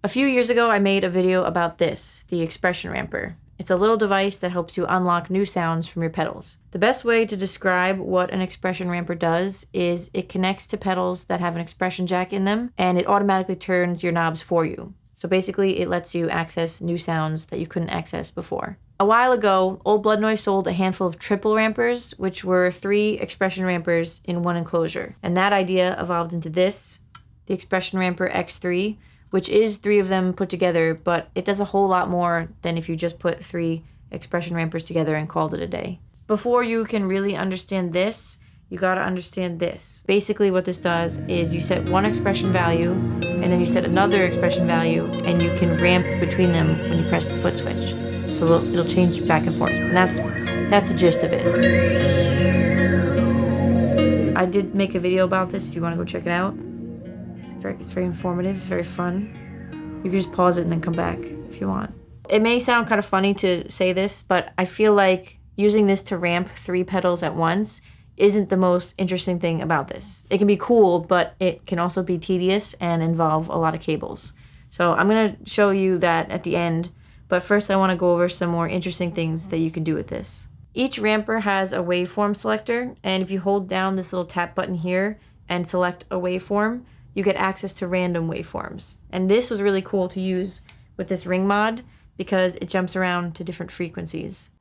A few years ago, I made a video about this, the expression ramper. It's a little device that helps you unlock new sounds from your pedals. The best way to describe what an expression ramper does is it connects to pedals that have an expression jack in them, and it automatically turns your knobs for you. So basically, it lets you access new sounds that you couldn't access before. A while ago, Old Blood Noise sold a handful of triple rampers, which were 3 expression rampers in one enclosure. And that idea evolved into this, the expression ramper X3, which is 3 of them put together, but it does a whole lot more than if you just put 3 expression rampers together and called it a day. Before you can really understand this, you gotta understand this. Basically what this does is you set one expression value, and then you set another expression value, and you can ramp between them when you press the foot switch. So it'll change back and forth, and that's the gist of it. I did make a video about this if you wanna go check it out. It's very informative, very fun. You can just pause it and then come back if you want. It may sound kind of funny to say this, but I feel like using this to ramp 3 pedals at once isn't the most interesting thing about this. It can be cool, but it can also be tedious and involve a lot of cables. So I'm gonna show you that at the end, but first I wanna go over some more interesting things that you can do with this. Each ramper has a waveform selector, and if you hold down this little tap button here and select a waveform, you get access to random waveforms. And this was really cool to use with this ring mod because it jumps around to different frequencies.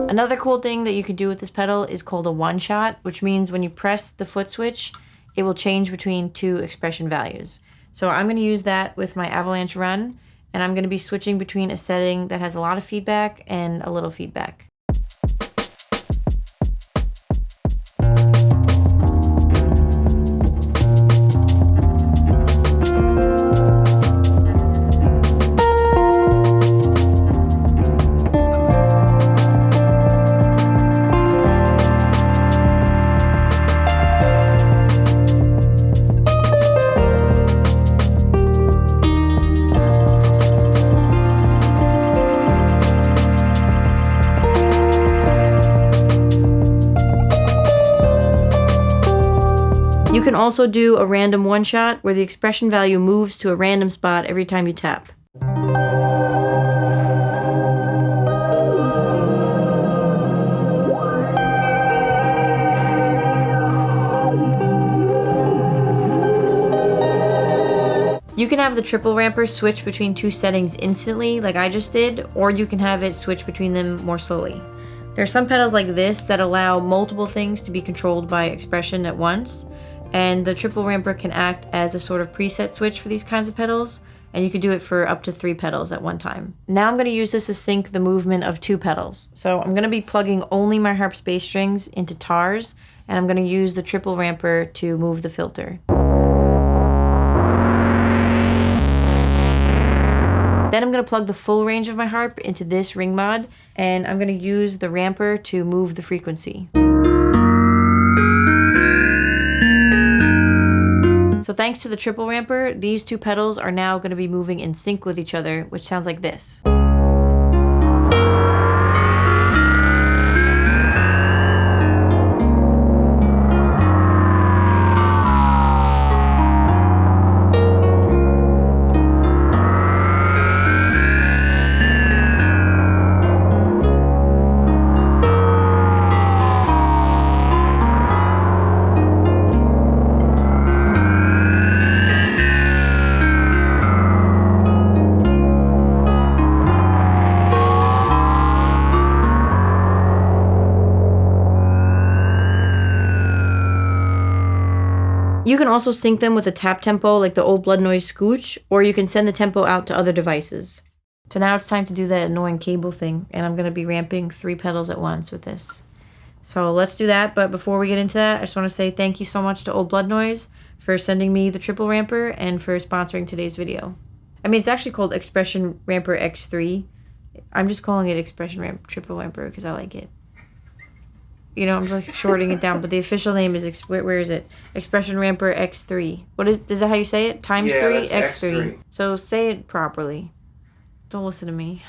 Another cool thing that you can do with this pedal is called a one-shot, which means when you press the foot switch, it will change between 2 expression values. So I'm going to use that with my avalanche run, and I'm going to be switching between a setting that has a lot of feedback and a little feedback. You can also do a random one-shot where the expression value moves to a random spot every time you tap. You can have the triple ramper switch between 2 settings instantly, like I just did, or you can have it switch between them more slowly. There are some pedals like this that allow multiple things to be controlled by expression at once, and the triple ramper can act as a sort of preset switch for these kinds of pedals, and you can do it for up to 3 pedals at one time. Now I'm going to use this to sync the movement of 2 pedals. So I'm going to be plugging only my harp's bass strings into tars, and I'm going to use the triple ramper to move the filter. Then I'm going to plug the full range of my harp into this ring mod, and I'm going to use the ramper to move the frequency. So thanks to the triple ramper, these 2 pedals are now going to be moving in sync with each other, which sounds like this. You can also sync them with a tap tempo like the Old Blood Noise Scooch, or you can send the tempo out to other devices. So now it's time to do that annoying cable thing, and I'm going to be ramping 3 pedals at once with this. So let's do that, but before we get into that, I just want to say thank you so much to Old Blood Noise for sending me the triple ramper and for sponsoring today's video. I mean, it's actually called Expression Ramper X3. I'm just calling it Expression Ramp Triple Ramper because I like it. You know, I'm just like shorting it down, but the official name is, where is it? Expression Ramper X3. Is that how you say it? Times 3? That's X3. X3. So say it properly. Don't listen to me.